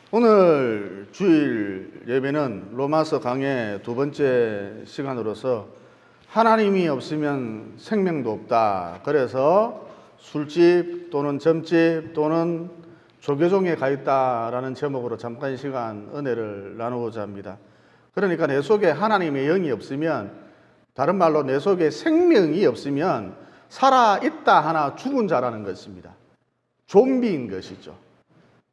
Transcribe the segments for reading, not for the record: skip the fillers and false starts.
오늘 주일 예배는 로마서 강의 두 번째 시간으로서 하나님이 없으면 생명도 없다. 그래서 술집 또는 점집 또는 조교종에 가 있다라는 제목으로 잠깐 시간 은혜를 나누고자 합니다. 그러니까 내 속에 하나님의 영이 없으면, 다른 말로 내 속에 생명이 없으면 살아있다 하나 죽은 자라는 것입니다. 좀비인 것이죠.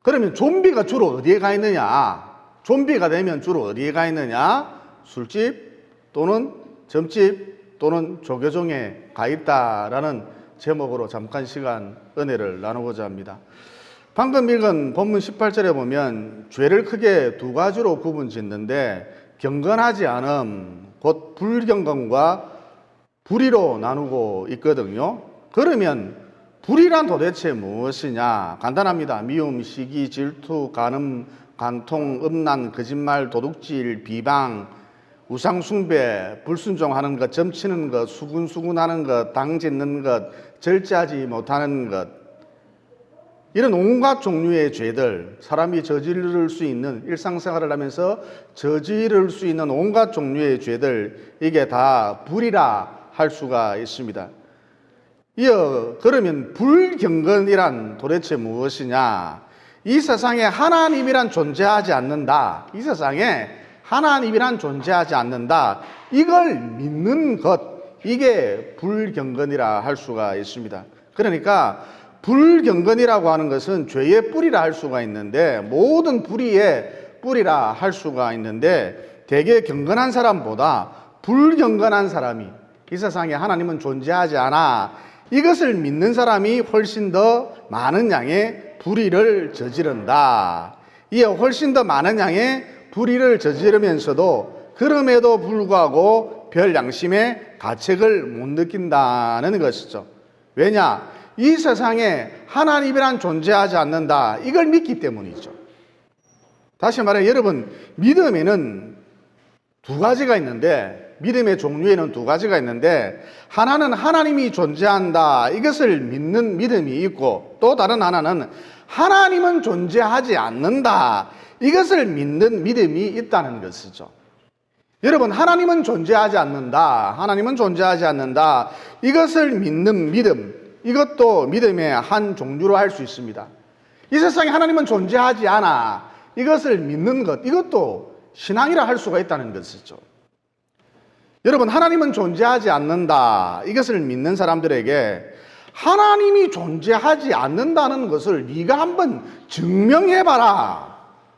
그러면 좀비가 주로 어디에 가 있느냐? 좀비가 되면 주로 어디에 가 있느냐? 술집 또는 점집 또는 조교종에 가 있다라는 제목으로 잠깐 시간 은혜를 나누고자 합니다. 방금 읽은 본문 18절에 보면 죄를 크게 두 가지로 구분 짓는데, 경건하지 않음, 곧 불경건과 불의로 나누고 있거든요. 그러면 불의란 도대체 무엇이냐? 간단합니다. 미움, 시기, 질투, 간음, 간통, 음란, 거짓말, 도둑질, 비방, 우상숭배, 불순종하는 것, 점치는 것, 수군수군하는 것, 당짓는 것, 절제하지 못하는 것, 이런 온갖 종류의 죄들, 사람이 저지를 수 있는, 일상생활을 하면서 저지를 수 있는 온갖 종류의 죄들, 이게 다 불이라 할 수가 있습니다. 이어 그러면 불경건이란 도대체 무엇이냐? 이 세상에 하나님이란 존재하지 않는다. 이 세상에 하나님이란 존재하지 않는다. 이걸 믿는 것, 이게 불경건이라 할 수가 있습니다. 그러니까 불경건이라고 하는 것은 죄의 뿌리라 할 수가 있는데, 모든 불의의 뿌리라 할 수가 있는데, 되게 경건한 사람보다 불경건한 사람이, 이 세상에 하나님은 존재하지 않아, 이것을 믿는 사람이 훨씬 더 많은 양의 불의를 저지른다. 이에 훨씬 더 많은 양의 불의를 저지르면서도 그럼에도 불구하고 별 양심의 가책을 못 느낀다는 것이죠. 왜냐? 이 세상에 하나님이란 존재하지 않는다. 이걸 믿기 때문이죠. 다시 말해, 여러분, 믿음에는 두 가지가 있는데, 믿음의 종류에는 두 가지가 있는데, 하나는 하나님이 존재한다, 이것을 믿는 믿음이 있고, 또 다른 하나는 하나님은 존재하지 않는다, 이것을 믿는 믿음이 있다는 것이죠. 여러분, 하나님은 존재하지 않는다, 하나님은 존재하지 않는다, 이것을 믿는 믿음, 이것도 믿음의 한 종류로 할 수 있습니다. 이 세상에 하나님은 존재하지 않아, 이것을 믿는 것, 이것도 신앙이라 할 수가 있다는 것이죠. 여러분, 하나님은 존재하지 않는다, 이것을 믿는 사람들에게 하나님이 존재하지 않는다는 것을 네가 한번 증명해봐라.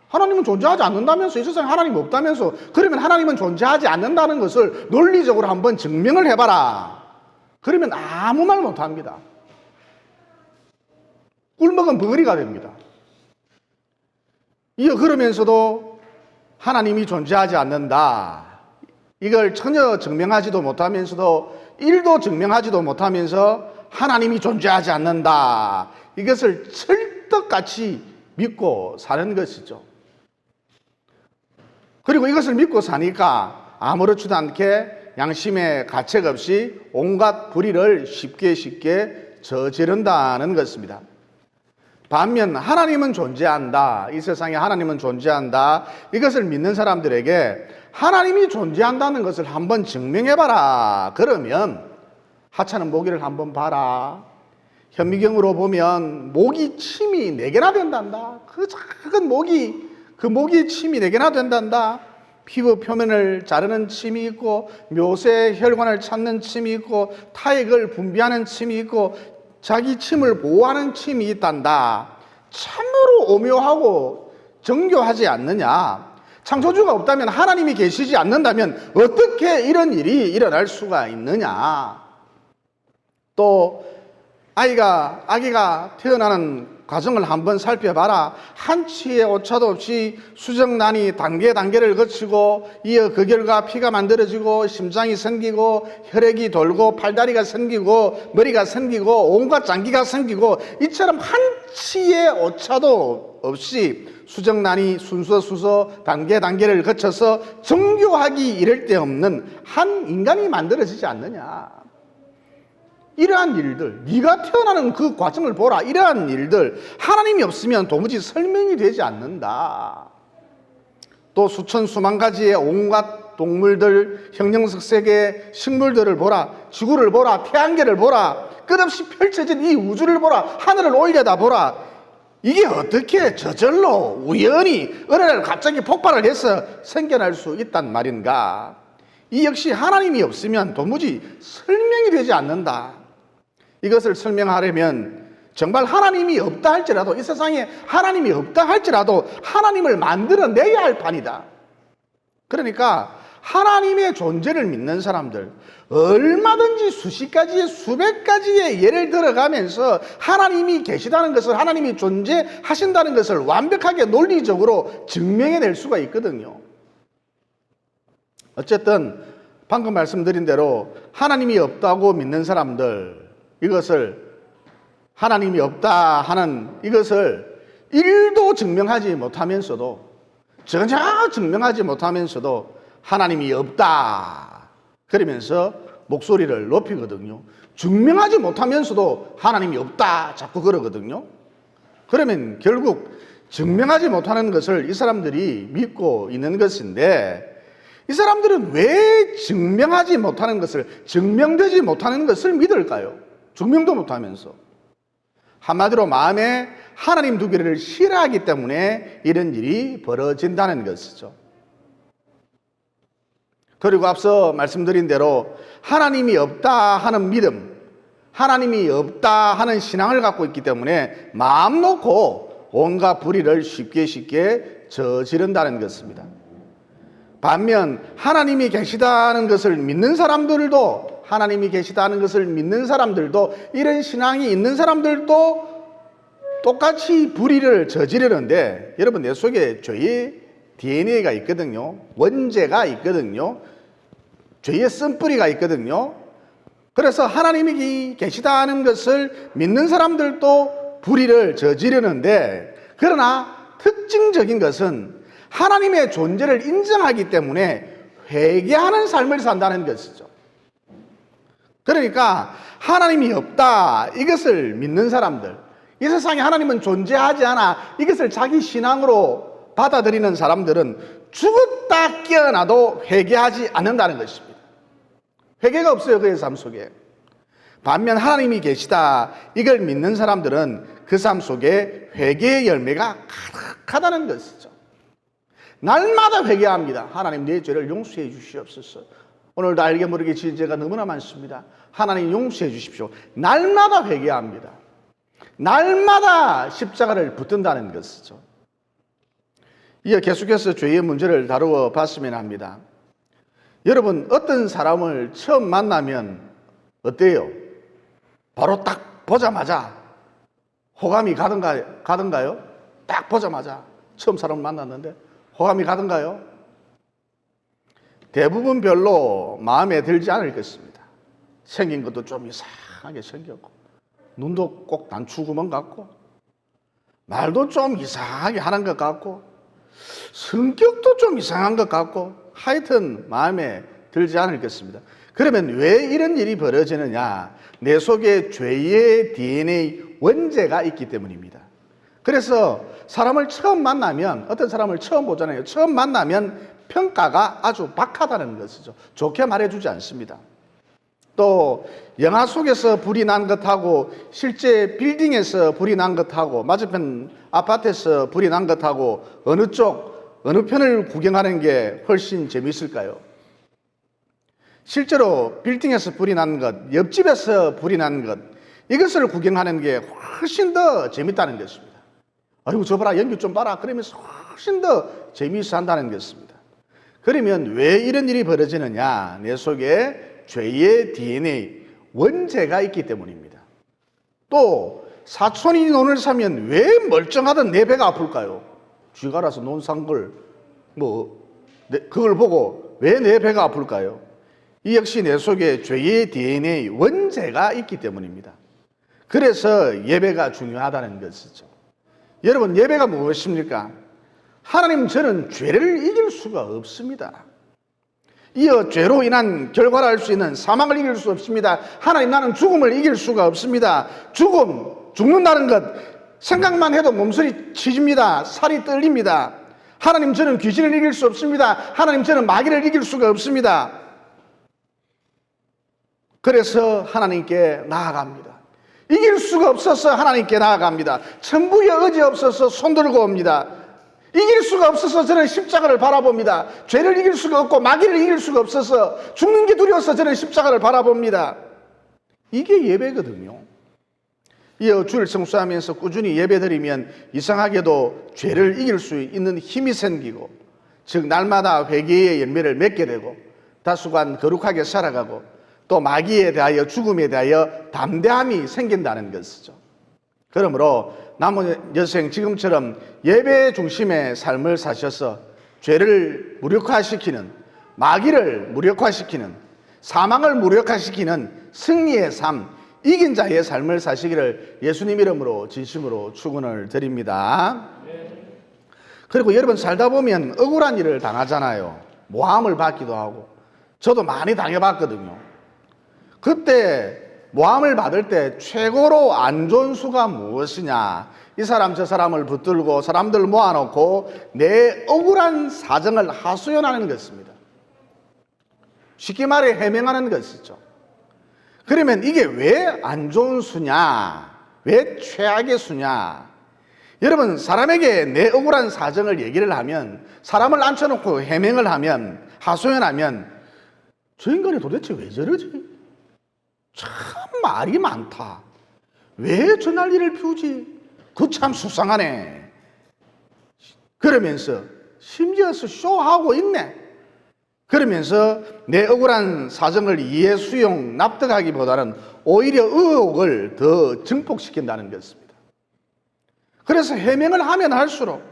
하나님은 존재하지 않는다면서, 이 세상에 하나님 없다면서, 그러면 하나님은 존재하지 않는다는 것을 논리적으로 한번 증명을 해봐라. 그러면 아무 말 못합니다. 꿀먹은 벙어리가 됩니다. 이어 그러면서도 하나님이 존재하지 않는다, 이걸 전혀 증명하지도 못하면서도, 일도 증명하지도 못하면서 하나님이 존재하지 않는다, 이것을 철떡같이 믿고 사는 것이죠. 그리고 이것을 믿고 사니까 아무렇지도 않게 양심의 가책 없이 온갖 불의를 쉽게 저지른다는 것입니다. 반면 하나님은 존재한다, 이 세상에 하나님은 존재한다, 이것을 믿는 사람들에게 하나님이 존재한다는 것을 한번 증명해봐라. 그러면 하찮은 모기를 한번 봐라. 현미경으로 보면 모기 침이 4개나 된단다. 그 작은 모기, 그 모기 침이 4개나 된단다. 피부 표면을 자르는 침이 있고, 묘세 혈관을 찾는 침이 있고, 타액을 분비하는 침이 있고, 자기 침을 보호하는 침이 있단다. 참으로 오묘하고 정교하지 않느냐? 창조주가 없다면, 하나님이 계시지 않는다면 어떻게 이런 일이 일어날 수가 있느냐? 또 아기가 태어나는 과정을 한번 살펴봐라. 한치의 오차도 없이 수정란이 단계를 거치고, 이어 그 결과 피가 만들어지고, 심장이 생기고, 혈액이 돌고, 팔다리가 생기고, 머리가 생기고, 온갖 장기가 생기고, 이처럼 한치의 오차도 없이 수정란이 순서 단계를 거쳐서 정교하기 이를 데 없는 한 인간이 만들어지지 않느냐. 이러한 일들, 네가 태어나는 그 과정을 보라. 이러한 일들, 하나님이 없으면 도무지 설명이 되지 않는다. 또 수천 수만 가지의 온갖 동물들, 형형색색의 식물들을 보라. 지구를 보라. 태양계를 보라. 끝없이 펼쳐진 이 우주를 보라. 하늘을 올려다 보라. 이게 어떻게 저절로 우연히 어느 날 갑자기 폭발을 해서 생겨날 수 있단 말인가? 이 역시 하나님이 없으면 도무지 설명이 되지 않는다. 이것을 설명하려면 정말 하나님이 없다 할지라도, 이 세상에 하나님이 없다 할지라도 하나님을 만들어내야 할 판이다. 그러니까 하나님의 존재를 믿는 사람들, 얼마든지 수십 가지의 수백 가지의 예를 들어가면서 하나님이 계시다는 것을, 하나님이 존재하신다는 것을 완벽하게 논리적으로 증명해낼 수가 있거든요. 어쨌든 방금 말씀드린 대로 하나님이 없다고 믿는 사람들, 이것을 하나님이 없다 하는 이것을 일도 증명하지 못하면서도, 전혀 증명하지 못하면서도 하나님이 없다 그러면서 목소리를 높이거든요. 증명하지 못하면서도 하나님이 없다 자꾸 그러거든요. 그러면 결국 증명하지 못하는 것을 이 사람들이 믿고 있는 것인데, 이 사람들은 왜 증명하지 못하는 것을, 증명되지 못하는 것을 믿을까요? 증명도 못하면서. 한마디로 마음에 하나님 두기를 싫어하기 때문에 이런 일이 벌어진다는 것이죠. 그리고 앞서 말씀드린 대로 하나님이 없다 하는 믿음, 하나님이 없다 하는 신앙을 갖고 있기 때문에 마음 놓고 온갖 불의를 쉽게 저지른다는 것입니다. 반면 하나님이 계시다는 것을 믿는 사람들도, 하나님이 계시다는 것을 믿는 사람들도, 이런 신앙이 있는 사람들도 똑같이 불의를 저지르는데, 여러분 내 속에 죄의 DNA가 있거든요. 원죄가 있거든요. 죄의 쓴뿌리가 있거든요. 그래서 하나님이 계시다는 것을 믿는 사람들도 불의를 저지르는데, 그러나 특징적인 것은 하나님의 존재를 인정하기 때문에 회개하는 삶을 산다는 것이죠. 그러니까 하나님이 없다 이것을 믿는 사람들, 이 세상에 하나님은 존재하지 않아 이것을 자기 신앙으로 받아들이는 사람들은 죽었다 깨어나도 회개하지 않는다는 것입니다. 회개가 없어요, 그의 삶 속에. 반면 하나님이 계시다 이걸 믿는 사람들은 그 삶 속에 회개의 열매가 가득하다는 것이죠. 날마다 회개합니다. 하나님, 내 죄를 용서해 주시옵소서. 오늘도 알게 모르게 지은 죄가 너무나 많습니다. 하나님 용서해 주십시오. 날마다 회개합니다. 날마다 십자가를 붙든다는 것이죠. 이어 계속해서 죄의 문제를 다루어 봤으면 합니다. 여러분, 어떤 사람을 처음 만나면 어때요? 바로 딱 보자마자 호감이 가던가요? 딱 보자마자 처음 사람을 만났는데 호감이 가던가요? 대부분 별로 마음에 들지 않을 것입니다. 생긴 것도 좀 이상하게 생겼고, 눈도 꼭 단추구멍 같고, 말도 좀 이상하게 하는 것 같고, 성격도 좀 이상한 것 같고, 하여튼 마음에 들지 않을 것입니다. 그러면 왜 이런 일이 벌어지느냐? 내 속에 죄의 DNA 원죄가 있기 때문입니다. 그래서 사람을 처음 만나면, 어떤 사람을 처음 보잖아요. 처음 만나면 평가가 아주 박하다는 것이죠. 좋게 말해주지 않습니다. 또 영화 속에서 불이 난 것하고 실제 빌딩에서 불이 난 것하고 맞은편 아파트에서 불이 난 것하고 어느 편을 구경하는 게 훨씬 재미있을까요? 실제로 빌딩에서 불이 난 것, 옆집에서 불이 난 것, 이것을 구경하는 게 훨씬 더 재밌다는 것입니다. 아이고 저 봐라, 연기 좀 봐라, 그러면서 훨씬 더 재미있어 한다는 것입니다. 그러면 왜 이런 일이 벌어지느냐? 내 속에 죄의 DNA, 원죄가 있기 때문입니다. 또 사촌이 논을 사면 왜 멀쩡하던 내 배가 아플까요? 쥐가 알아서 논 산 걸 그걸 보고 왜 내 배가 아플까요? 이 역시 내 속에 죄의 DNA, 원죄가 있기 때문입니다. 그래서 예배가 중요하다는 것이죠. 여러분, 예배가 무엇입니까? 하나님, 저는 죄를 이길 수가 없습니다. 이어 죄로 인한 결과를 할 수 있는 사망을 이길 수 없습니다. 하나님, 나는 죽음을 이길 수가 없습니다. 죽는다는 것 생각만 해도 몸소리 치집니다. 살이 떨립니다. 하나님, 저는 귀신을 이길 수 없습니다. 하나님, 저는 마귀를 이길 수가 없습니다. 그래서 하나님께 나아갑니다. 이길 수가 없어서 하나님께 나아갑니다. 천부의 의지 없어서 손들고 옵니다. 이길 수가 없어서 저는 십자가를 바라봅니다. 죄를 이길 수가 없고 마귀를 이길 수가 없어서 죽는 게 두려워서 저는 십자가를 바라봅니다. 이게 예배거든요. 이어 주를 성수하면서 꾸준히 예배드리면 이상하게도 죄를 이길 수 있는 힘이 생기고, 즉 날마다 회개의 열매를 맺게 되고 다수간 거룩하게 살아가고 또 마귀에 대하여 죽음에 대하여 담대함이 생긴다는 것이죠. 그러므로 남은 여생 지금처럼 예배 중심의 삶을 사셔서 죄를 무력화시키는, 마귀를 무력화시키는, 사망을 무력화시키는 승리의 삶, 이긴 자의 삶을 사시기를 예수님 이름으로 진심으로 축원을 드립니다. 그리고 여러분, 살다 보면 억울한 일을 당하잖아요. 모함을 받기도 하고. 저도 많이 당해봤거든요. 그때 모함을 받을 때 최고로 안 좋은 수가 무엇이냐? 이 사람 저 사람을 붙들고 사람들 모아놓고 내 억울한 사정을 하소연하는 것입니다. 쉽게 말해 해명하는 것이죠. 그러면 이게 왜 안 좋은 수냐? 왜 최악의 수냐? 여러분, 사람에게 내 억울한 사정을 얘기를 하면, 사람을 앉혀놓고 해명을 하면, 하소연하면, 저 인간이 도대체 왜 저러지? 참 말이 많다. 왜 저 난리를 피우지? 그 참 수상하네. 그러면서 심지어서 쇼하고 있네. 그러면서 내 억울한 사정을 이해, 수용, 납득하기보다는 오히려 의혹을 더 증폭시킨다는 것입니다. 그래서 해명을 하면 할수록,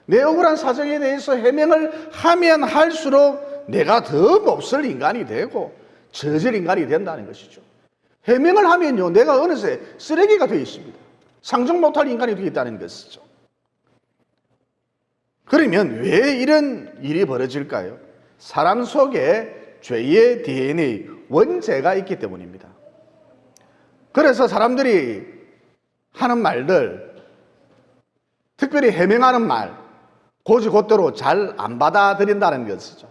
내 억울한 사정에 대해서 해명을 하면 할수록 내가 더 몹쓸 인간이 되고 저질 인간이 된다는 것이죠. 해명을 하면요, 내가 어느새 쓰레기가 되어 있습니다. 상정 못할 인간이 되어 있다는 것이죠. 그러면 왜 이런 일이 벌어질까요? 사람 속에 죄의 DNA, 원죄가 있기 때문입니다. 그래서 사람들이 하는 말들, 특별히 해명하는 말, 곧이곧대로 잘 안 받아들인다는 것이죠.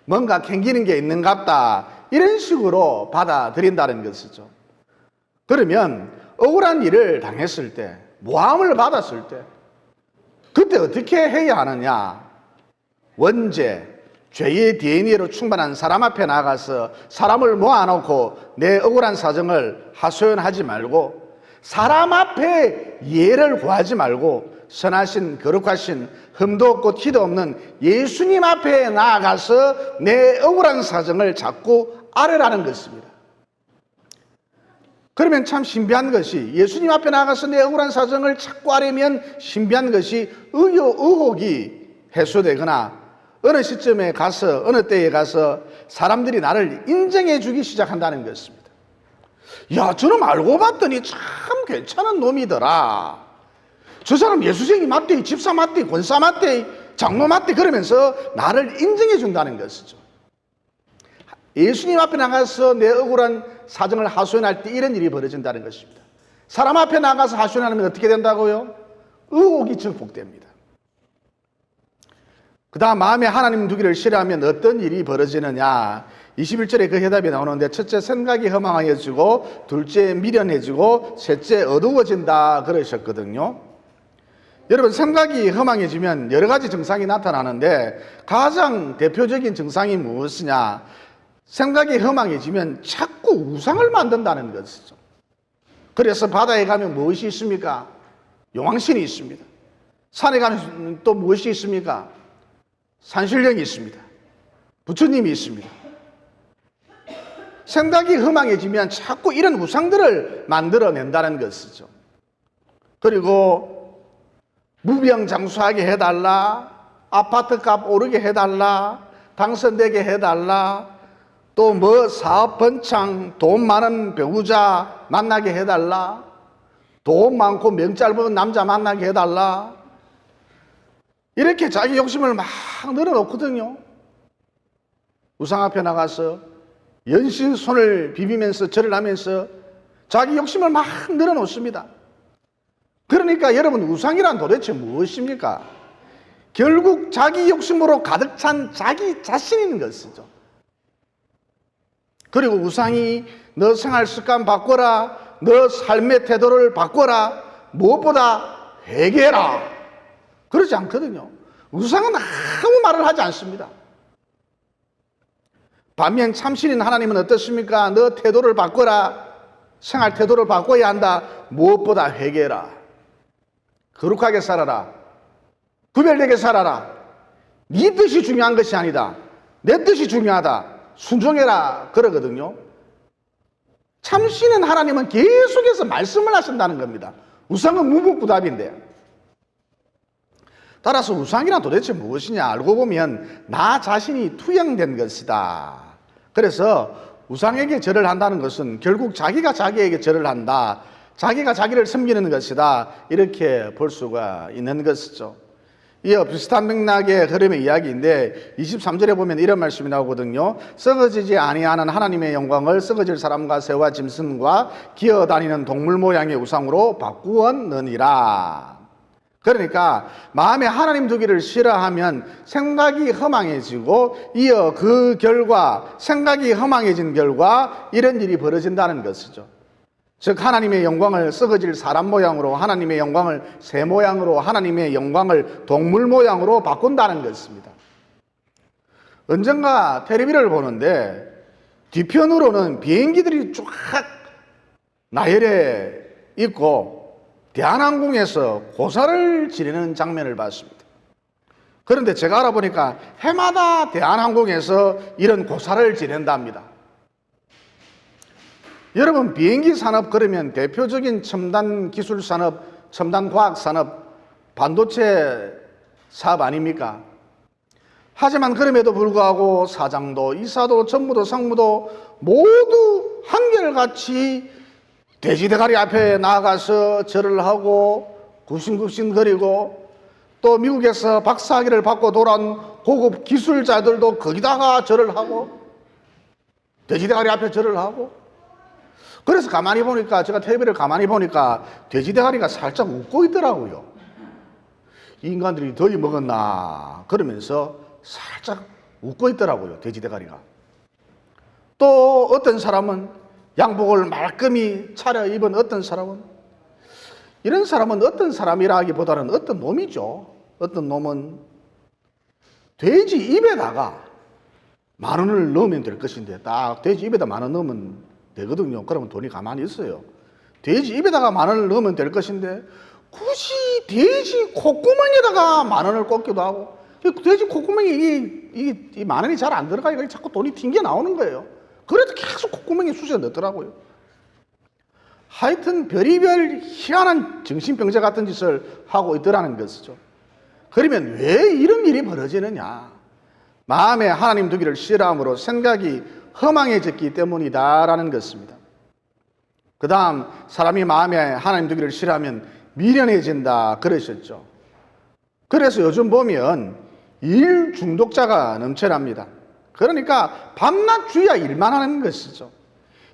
뭔가 캥기는 게 있는 것 같다, 이런 식으로 받아들인다는 것이죠. 그러면 억울한 일을 당했을 때, 모함을 받았을 때 그때 어떻게 해야 하느냐? 원죄, 죄의 DNA로 충만한 사람 앞에 나가서 사람을 모아놓고 내 억울한 사정을 하소연하지 말고, 사람 앞에 예를 구하지 말고 선하신 거룩하신 흠도 없고 티도 없는 예수님 앞에 나아가서 내 억울한 사정을 자꾸 아뢰라는 것입니다. 그러면 참 신비한 것이, 예수님 앞에 나가서 내 억울한 사정을 자꾸 아뢰면 신비한 것이 의혹이 해소되거나 어느 시점에 가서, 어느 때에 가서 사람들이 나를 인정해 주기 시작한다는 것입니다. 야, 저놈 알고 봤더니 참 괜찮은 놈이더라. 저 사람 예수쟁이 맞대, 집사 맞대, 권사 맞대, 장로 맞대, 그러면서 나를 인정해 준다는 것이죠. 예수님 앞에 나가서 내 억울한 사정을 하소연할 때 이런 일이 벌어진다는 것입니다. 사람 앞에 나가서 하소연하면 어떻게 된다고요? 의혹이 증폭됩니다. 그 다음 마음에 하나님 두기를 싫어하면 어떤 일이 벌어지느냐? 21절에 그 해답이 나오는데, 첫째 생각이 허망해지고, 둘째 미련해지고, 셋째 어두워진다 그러셨거든요. 여러분, 생각이 허망해지면 여러 가지 증상이 나타나는데 가장 대표적인 증상이 무엇이냐? 생각이 허망해지면 자꾸 우상을 만든다는 것이죠. 그래서 바다에 가면 무엇이 있습니까? 용왕신이 있습니다. 산에 가면 또 무엇이 있습니까? 산신령이 있습니다. 부처님이 있습니다. 생각이 허망해지면 자꾸 이런 우상들을 만들어낸다는 것이죠. 그리고 무병장수하게 해달라, 아파트값 오르게 해달라, 당선되게 해달라, 또 뭐 사업 번창, 돈 많은 배우자 만나게 해달라, 돈 많고 명 짧은 남자 만나게 해달라, 이렇게 자기 욕심을 막 늘어놓거든요. 우상 앞에 나가서 연신 손을 비비면서 절을 하면서 자기 욕심을 막 늘어놓습니다. 그러니까 여러분, 우상이란 도대체 무엇입니까? 결국 자기 욕심으로 가득 찬 자기 자신인 것이죠. 그리고 우상이 너 생활 습관 바꿔라, 너 삶의 태도를 바꿔라, 무엇보다 회개해라, 그러지 않거든요. 우상은 아무 말을 하지 않습니다. 반면 참신인 하나님은 어떻습니까? 너 태도를 바꿔라, 생활 태도를 바꿔야 한다, 무엇보다 회개해라, 거룩하게 살아라, 구별되게 살아라, 네 뜻이 중요한 것이 아니다, 내 뜻이 중요하다, 순종해라, 그러거든요. 참신인 하나님은 계속해서 말씀을 하신다는 겁니다. 우상은 무궁무답인데. 따라서 우상이란 도대체 무엇이냐, 알고 보면 나 자신이 투영된 것이다. 그래서 우상에게 절을 한다는 것은 결국 자기가 자기에게 절을 한다, 자기가 자기를 섬기는 것이다, 이렇게 볼 수가 있는 것이죠. 이어 비슷한 맥락의 흐름의 이야기인데 23절에 보면 이런 말씀이 나오거든요. 썩어지지 아니하는 하나님의 영광을 썩어질 사람과 새와 짐승과 기어다니는 동물 모양의 우상으로 바꾸었느니라. 그러니까 마음에 하나님 두기를 싫어하면 생각이 허망해지고, 이어 그 결과, 생각이 허망해진 결과 이런 일이 벌어진다는 것이죠. 즉 하나님의 영광을 썩어질 사람 모양으로, 하나님의 영광을 새 모양으로, 하나님의 영광을 동물 모양으로 바꾼다는 것입니다. 언젠가 텔레비를 보는데 뒤편으로는 비행기들이 쫙 나열해 있고 대한항공에서 고사를 지내는 장면을 봤습니다. 그런데 제가 알아보니까 해마다 대한항공에서 이런 고사를 지낸답니다. 여러분, 비행기 산업 그러면 대표적인 첨단 기술 산업, 첨단 과학 산업, 반도체 사업 아닙니까? 하지만 그럼에도 불구하고 사장도 이사도 전무도 상무도 모두 한결같이 돼지대가리 앞에 나가서 절을 하고 굽신굽신거리고, 또 미국에서 박사학위를 받고 돌아온 고급 기술자들도 거기다가 절을 하고 돼지대가리 앞에 절을 하고. 그래서 가만히 보니까, 제가 텔레비를 가만히 보니까 돼지대가리가 살짝 웃고 있더라고요. 이 인간들이 더위 먹었나 그러면서 살짝 웃고 있더라고요, 돼지대가리가. 또 어떤 사람은 양복을 말끔히 차려입은 어떤 사람은, 이런 사람은 어떤 사람이라 하기보다는 어떤 놈이죠. 어떤 놈은 돼지 입에다가 10,000원을 넣으면 될 것인데, 딱 돼지 입에다 10,000원 넣으면 되거든요. 그러면 돈이 가만히 있어요. 돼지 입에다가 10,000원을 넣으면 될 것인데 굳이 돼지 콧구멍에다가 10,000원을 꽂기도 하고, 돼지 콧구멍에 이 10,000원이 잘 안 들어가니까 자꾸 돈이 튕겨 나오는 거예요. 그래도 계속 콧구멍에 쑤셔 넣더라고요. 하여튼 별의별 희한한 정신병자 같은 짓을 하고 있더라는 것이죠. 그러면 왜 이런 일이 벌어지느냐? 마음에 하나님 두기를 싫어함으로 생각이 허망해졌기 때문이다라는 것입니다. 그 다음, 사람이 마음에 하나님 두기를 싫어하면 미련해진다 그러셨죠. 그래서 요즘 보면 일 중독자가 넘쳐납니다. 그러니까 밤낮 주야 일만 하는 것이죠.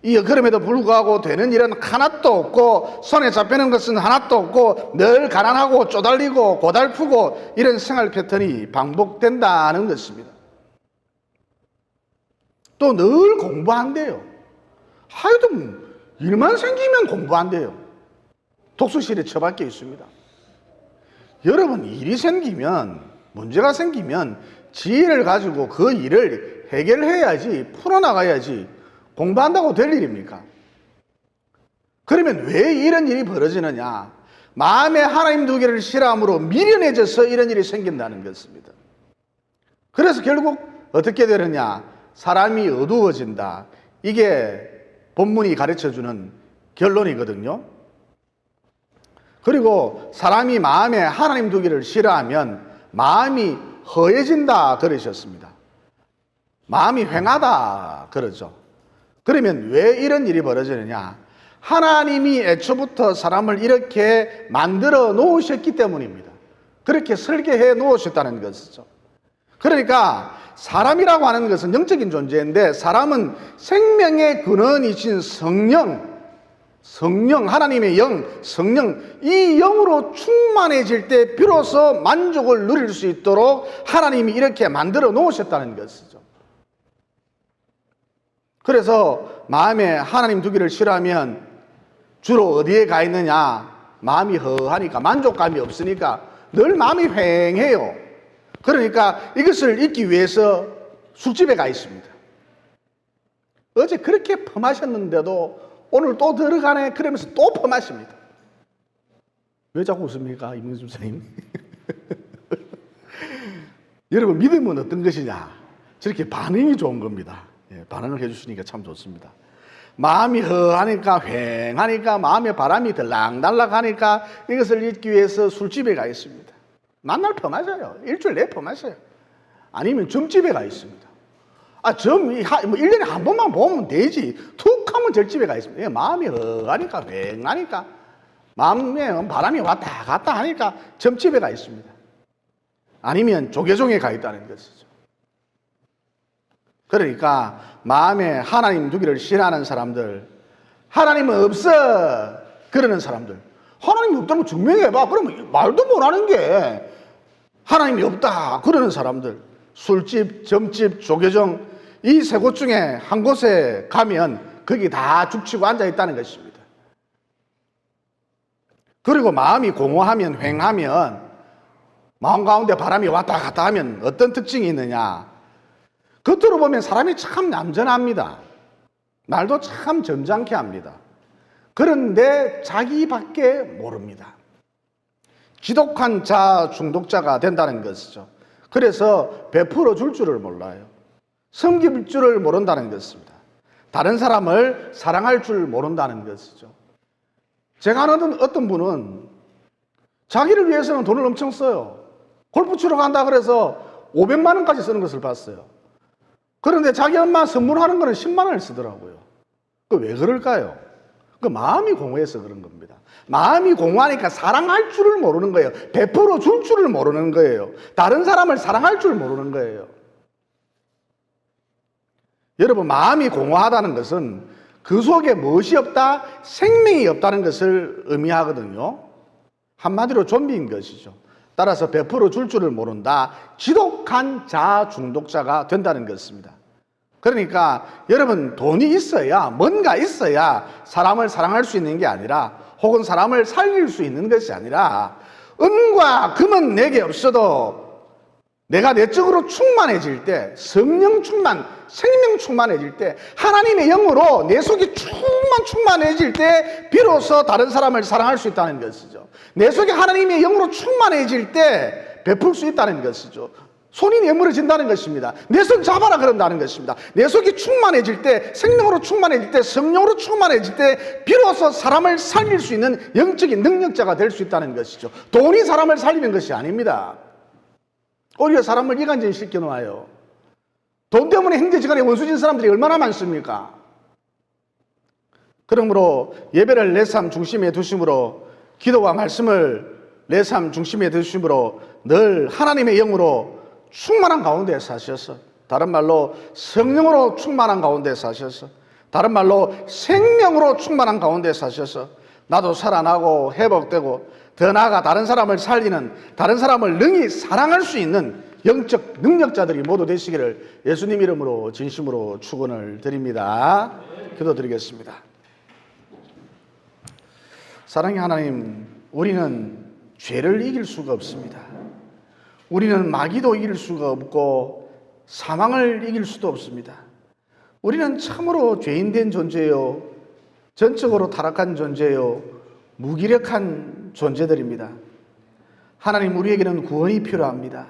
그럼에도 불구하고 되는 일은 하나도 없고, 손에 잡히는 것은 하나도 없고, 늘 가난하고 쪼달리고 고달프고, 이런 생활 패턴이 반복된다는 것입니다. 또 늘 공부한대요. 하여튼 일만 생기면 공부한대요. 독서실에 처박혀 있습니다. 여러분, 일이 생기면, 문제가 생기면 지혜를 가지고 그 일을 해결해야지, 풀어나가야지 공부한다고 될 일입니까? 그러면 왜 이런 일이 벌어지느냐? 마음에 하나님 두기를 싫어함으로 미련해져서 이런 일이 생긴다는 것입니다. 그래서 결국 어떻게 되느냐? 사람이 어두워진다. 이게 본문이 가르쳐주는 결론이거든요. 그리고 사람이 마음에 하나님 두기를 싫어하면 마음이 허해진다 그러셨습니다. 마음이 휑하다 그러죠. 그러면 왜 이런 일이 벌어지느냐? 하나님이 애초부터 사람을 이렇게 만들어 놓으셨기 때문입니다. 그렇게 설계해 놓으셨다는 것이죠. 그러니까 사람이라고 하는 것은 영적인 존재인데 사람은 생명의 근원이신 성령, 하나님의 영, 성령, 이 영으로 충만해질 때 비로소 만족을 누릴 수 있도록 하나님이 이렇게 만들어 놓으셨다는 것이죠. 그래서 마음에 하나님 두기를 싫어하면 주로 어디에 가 있느냐? 마음이 허하니까, 만족감이 없으니까 늘 마음이 휑해요. 그러니까 이것을 잊기 위해서 술집에 가 있습니다. 어제 그렇게 펌하셨는데도 오늘 또 들어가네 그러면서 또 펌하십니다. 왜 자꾸 웃습니까, 임은수 선생님? 여러분, 믿음은 어떤 것이냐? 저렇게 반응이 좋은 겁니다. 예, 반응을 해주시니까 참 좋습니다. 마음이 허하니까, 휑하니까, 마음에 바람이 들락날락하니까 이것을 잊기 위해서 술집에 가 있습니다. 만날 펌하셔요. 일주일 내에 펌하셔요. 아니면 점집에 가 있습니다. 점, 1년에 한 번만 보면 되지. 툭 하면 절집에 가 있습니다. 마음이 허하니까, 휑하니까, 마음에 바람이 왔다 갔다 하니까 점집에 가 있습니다. 아니면 조계종에 가 있다는 것이죠. 그러니까 마음에 하나님 두기를 싫어하는 사람들, 하나님은 없어 그러는 사람들, 하나님이 없다는 거 증명해봐. 그러면 말도 못하는 게 하나님이 없다 그러는 사람들, 술집, 점집, 조계종 이 세 곳 중에 한 곳에 가면 거기 다 죽치고 앉아있다는 것입니다. 그리고 마음이 공허하면, 휑하면, 마음 가운데 바람이 왔다 갔다 하면 어떤 특징이 있느냐? 겉으로 보면 사람이 참 얌전합니다. 말도 참 점잖게 합니다. 그런데 자기밖에 모릅니다. 지독한 자 중독자가 된다는 것이죠. 그래서 베풀어 줄 줄을 몰라요. 섬길 줄을 모른다는 것입니다. 다른 사람을 사랑할 줄 모른다는 것이죠. 제가 아는 어떤 분은 자기를 위해서는 돈을 엄청 써요. 골프 치러 간다 그래서 500만 원까지 쓰는 것을 봤어요. 그런데 자기 엄마 선물하는 거는 10만 원을 쓰더라고요. 그 왜 그럴까요? 그 마음이 공허해서 그런 겁니다. 마음이 공허하니까 사랑할 줄을 모르는 거예요. 베풀어 줄 줄을 모르는 거예요. 다른 사람을 사랑할 줄 모르는 거예요. 여러분, 마음이 공허하다는 것은 그 속에 무엇이 없다? 생명이 없다는 것을 의미하거든요. 한마디로 좀비인 것이죠. 따라서 베풀어 줄 줄을 모른다. 지독한 자 중독자가 된다는 것입니다. 그러니까 여러분, 돈이 있어야, 뭔가 있어야 사람을 사랑할 수 있는 게 아니라, 혹은 사람을 살릴 수 있는 것이 아니라, 은과 금은 내게 없어도 내가 내적으로 충만해질 때, 성령 충만, 생명 충만해질 때, 하나님의 영으로 내 속이 충만해질 때 비로소 다른 사람을 사랑할 수 있다는 것이죠. 내 속에 하나님의 영으로 충만해질 때 베풀 수 있다는 것이죠. 손이 내밀어진다는 것입니다. 내 손 잡아라 그런다는 것입니다. 내 속이 충만해질 때, 생명으로 충만해질 때, 성령으로 충만해질 때 비로소 사람을 살릴 수 있는 영적인 능력자가 될 수 있다는 것이죠. 돈이 사람을 살리는 것이 아닙니다. 오히려 사람을 이간질 시켜놓아요. 돈 때문에 형제지간에 원수진 사람들이 얼마나 많습니까? 그러므로 예배를 내 삶 중심에 두심으로, 기도와 말씀을 내 삶 중심에 두심으로 늘 하나님의 영으로 충만한 가운데 사셔서, 다른 말로 성령으로 충만한 가운데 사셔서, 다른 말로 생명으로 충만한 가운데 사셔서 나도 살아나고 회복되고 더 나아가 다른 사람을 살리는, 다른 사람을 능히 사랑할 수 있는 영적 능력자들이 모두 되시기를 예수님 이름으로 진심으로 축원을 드립니다. 기도드리겠습니다. 사랑의 하나님, 우리는 죄를 이길 수가 없습니다. 우리는 마귀도 이길 수가 없고 사망을 이길 수도 없습니다. 우리는 참으로 죄인된 존재요, 전적으로 타락한 존재요, 무기력한 존재들입니다. 하나님, 우리에게는 구원이 필요합니다.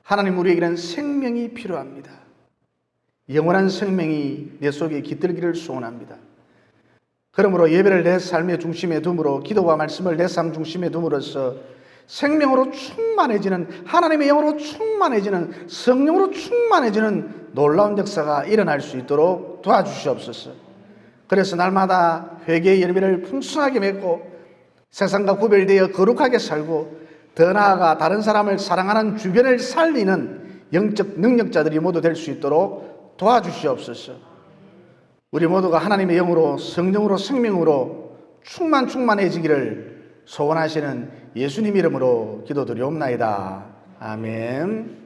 하나님, 우리에게는 생명이 필요합니다. 영원한 생명이 내 속에 깃들기를 소원합니다. 그러므로 예배를 내 삶의 중심에 둠으로, 기도와 말씀을 내 삶 중심에 둠으로써 생명으로 충만해지는, 하나님의 영으로 충만해지는, 성령으로 충만해지는 놀라운 역사가 일어날 수 있도록 도와주시옵소서. 그래서 날마다 회개의 열매를 풍성하게 맺고 세상과 구별되어 거룩하게 살고 더 나아가 다른 사람을 사랑하는 주변을 살리는 영적 능력자들이 모두 될 수 있도록 도와주시옵소서. 우리 모두가 하나님의 영으로 성령으로 생명으로 충만해지기를 소원하시는 예수님 이름으로 기도드리옵나이다. 아멘.